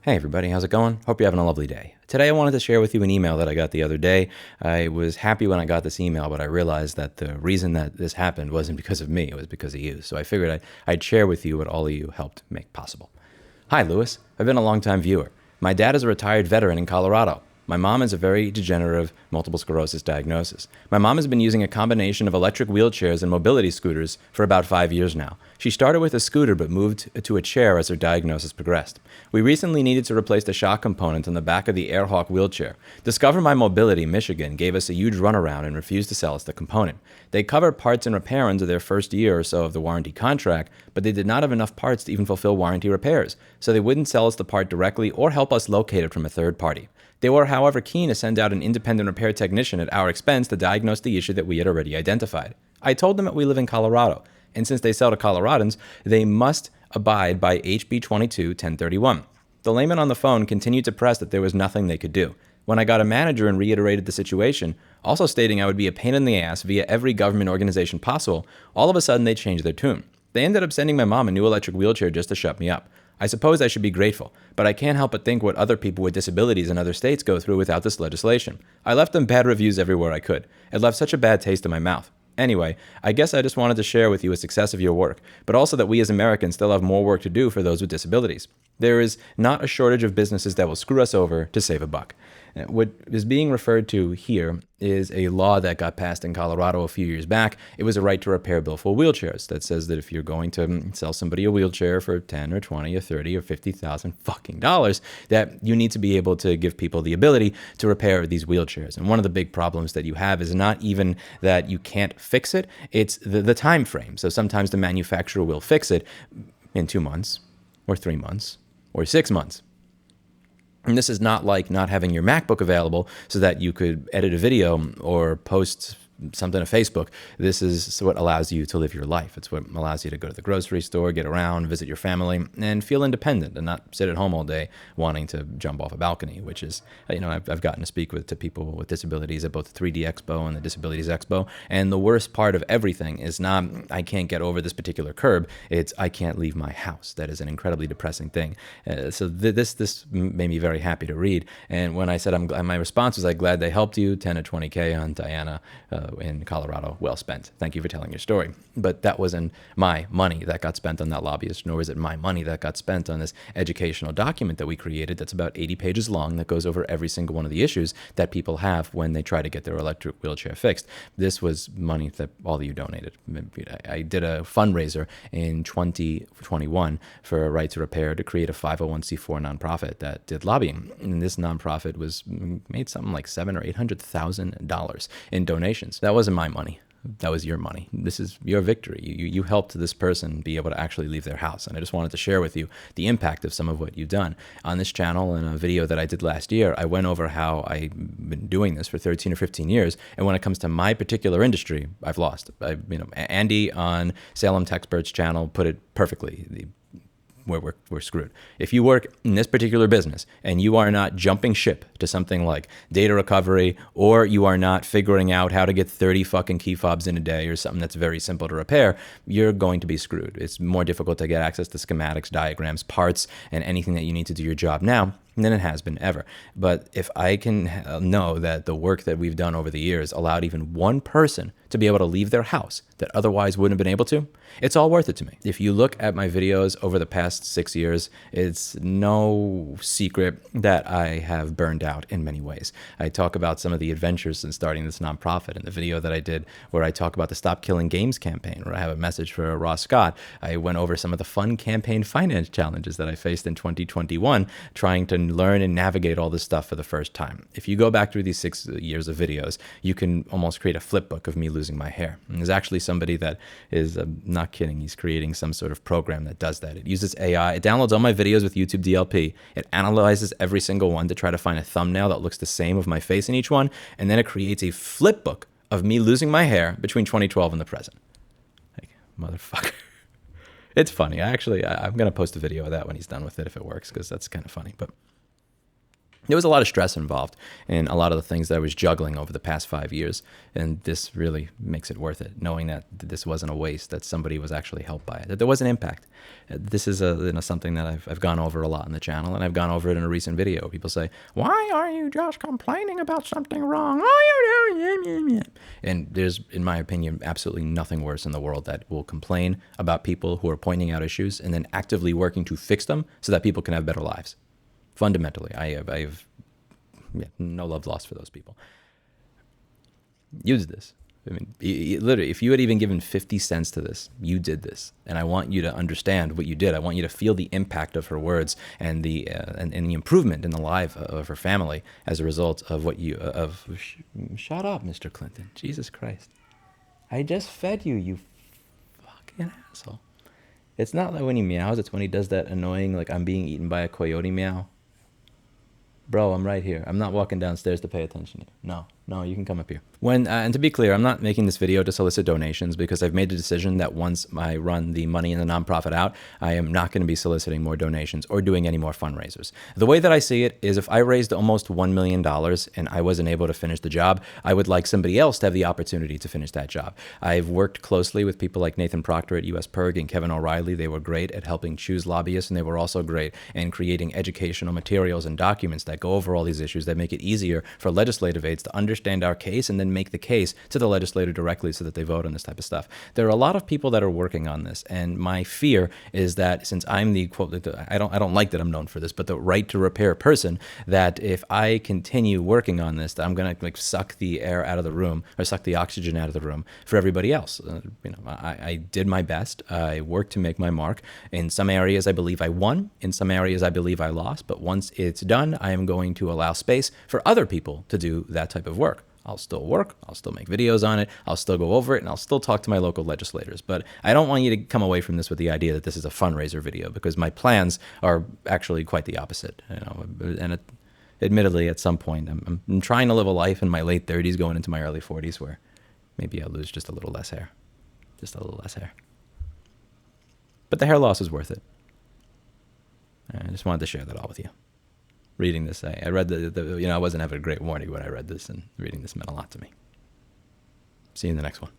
Hey everybody, how's it going? Hope you're having a lovely day. Today I wanted to share with you an email that I got the other day. I was happy when I got this email, but I realized that the reason that this happened wasn't because of me, it was because of you. So I figured I'd share with you what all of you helped make possible. Hi Lewis, I've been a long-time viewer. My dad is a retired veteran in Colorado. My mom has a very degenerative multiple sclerosis diagnosis. My mom has been using a combination of electric wheelchairs and mobility scooters for about 5 years now. She started with a scooter but moved to a chair as her diagnosis progressed. We recently needed to replace the shock component on the back of the Airhawk wheelchair. Discover My Mobility Michigan gave us a huge runaround and refused to sell us the component. They covered parts and repair under their first year or so of the warranty contract, but they did not have enough parts to even fulfill warranty repairs, so they wouldn't sell us the part directly or help us locate it from a third party. They were, however, keen to send out an independent repair technician at our expense to diagnose the issue that we had already identified. I told them that we live in Colorado, and since they sell to Coloradans, they must abide by HB 22-1031. The layman on the phone continued to press that there was nothing they could do. When I got a manager and reiterated the situation, also stating I would be a pain in the ass via every government organization possible, all of a sudden they changed their tune. They ended up sending my mom a new electric wheelchair just to shut me up. I suppose I should be grateful, but I can't help but think what other people with disabilities in other states go through without this legislation. I left them bad reviews everywhere I could. It left such a bad taste in my mouth. Anyway, I guess I just wanted to share with you a success of your work, but also that we as Americans still have more work to do for those with disabilities. There is not a shortage of businesses that will screw us over to save a buck. What is being referred to here is a law that got passed in Colorado a few years back. It was a right to repair bill for wheelchairs that says that if you're going to sell somebody a wheelchair for 10 or 20 or 30 or 50,000 fucking dollars, that you need to be able to give people the ability to repair these wheelchairs. And one of the big problems that you have is not even that you can't fix it, it's the time frame. So sometimes the manufacturer will fix it in 2 months or 3 months or 6 months. And this is not like not having your MacBook available so that you could edit a video or post something to Facebook. This is what allows you to live your life. It's what allows you to go to the grocery store, get around, visit your family, and feel independent and not sit at home all day wanting to jump off a balcony, which is, I've gotten to speak to people with disabilities at both the 3D Expo and the Disabilities Expo. And the worst part of everything is not, I can't get over this particular curb. It's, I can't leave my house. That is an incredibly depressing thing. So this made me very happy to read. And when I said, my response was, I'm glad they helped you, 10 to 20K on Diana, in Colorado, well spent. Thank you for telling your story. But that wasn't my money that got spent on that lobbyist, nor is it my money that got spent on this educational document that we created that's about 80 pages long that goes over every single one of the issues that people have when they try to get their electric wheelchair fixed. This was money that all of you donated. I did a fundraiser in 2021 for a right to repair to create a 501c4 nonprofit that did lobbying. And this nonprofit made something like $700,000 or $800,000 in donations. That wasn't my money. That was your money. This is your victory. You helped this person be able to actually leave their house. And I just wanted to share with you the impact of some of what you've done. On this channel, in a video that I did last year, I went over how I've been doing this for 13 or 15 years. And when it comes to my particular industry, I've lost. Andy on Salem Techspert's channel put it perfectly. We're screwed. If you work in this particular business and you are not jumping ship to something like data recovery, or you are not figuring out how to get 30 fucking key fobs in a day or something that's very simple to repair, you're going to be screwed. It's more difficult to get access to schematics, diagrams, parts, and anything that you need to do your job now than it has been ever. But if I can know that the work that we've done over the years allowed even one person to be able to leave their house that otherwise wouldn't have been able to, it's all worth it to me. If you look at my videos over the past 6 years, it's no secret that I have burned out in many ways. I talk about some of the adventures in starting this nonprofit. In the video that I did where I talk about the Stop Killing Games campaign, where I have a message for Ross Scott, I went over some of the fun campaign finance challenges that I faced in 2021, trying to learn and navigate all this stuff for the first time. If you go back through these 6 years of videos, you can almost create a flip book of me losing my hair. And there's actually somebody that is, not kidding, he's creating some sort of program that does that. It uses AI. It downloads all my videos with YouTube DLP. It analyzes every single one to try to find a thumbnail that looks the same with my face in each one. And then it creates a flip book of me losing my hair between 2012 and the present. Like, motherfucker. It's funny. I'm going to post a video of that when he's done with it if it works, because that's kind of funny. But There was a lot of stress involved in a lot of the things that I was juggling over the past 5 years. And this really makes it worth it, knowing that this wasn't a waste, that somebody was actually helped by it, that there was an impact. This is something that I've gone over a lot in the channel, and I've gone over it in a recent video. People say, why are you just complaining about something wrong? And there's, in my opinion, absolutely nothing worse in the world that will complain about people who are pointing out issues and then actively working to fix them so that people can have better lives. Fundamentally, I have no love lost for those people. Use this. I mean, literally, if you had even given 50 cents to this, you did this. And I want you to understand what you did. I want you to feel the impact of her words and the improvement in the life of her family as a result of what you, shut up, Mr. Clinton. Jesus Christ. I just fed you, you fucking asshole. It's not like when he meows, it's when he does that annoying, like I'm being eaten by a coyote meow. Bro, I'm right here. I'm not walking downstairs to pay attention to you. No, you can come up here. And to be clear, I'm not making this video to solicit donations because I've made the decision that once I run the money in the nonprofit out, I am not going to be soliciting more donations or doing any more fundraisers. The way that I see it is if I raised almost $1 million and I wasn't able to finish the job, I would like somebody else to have the opportunity to finish that job. I've worked closely with people like Nathan Proctor at US Perg and Kevin O'Reilly. They were great at helping choose lobbyists, and they were also great in creating educational materials and documents that go over all these issues that make it easier for legislative aides to understand our case and then make the case to the legislator directly so that they vote on this type of stuff. There are a lot of people that are working on this, and my fear is that since I'm the quote, I don't like that I'm known for this, but the right to repair person, that if I continue working on this, that I'm gonna like suck the air out of the room or suck the oxygen out of the room for everybody else. I did my best. I worked to make my mark. In some areas, I believe I won. In some areas, I believe I lost. But once it's done, I am going to allow space for other people to do that type of work. I'll still work, I'll still make videos on it, I'll still go over it, and I'll still talk to my local legislators. But I don't want you to come away from this with the idea that this is a fundraiser video, because my plans are actually quite the opposite. Admittedly, at some point, I'm trying to live a life in my late 30s going into my early 40s where maybe I'll lose just a little less hair. Just a little less hair. But the hair loss is worth it. I just wanted to share that all with you. Reading this, I read I wasn't having a great morning when I read this, and reading this meant a lot to me. See you in the next one.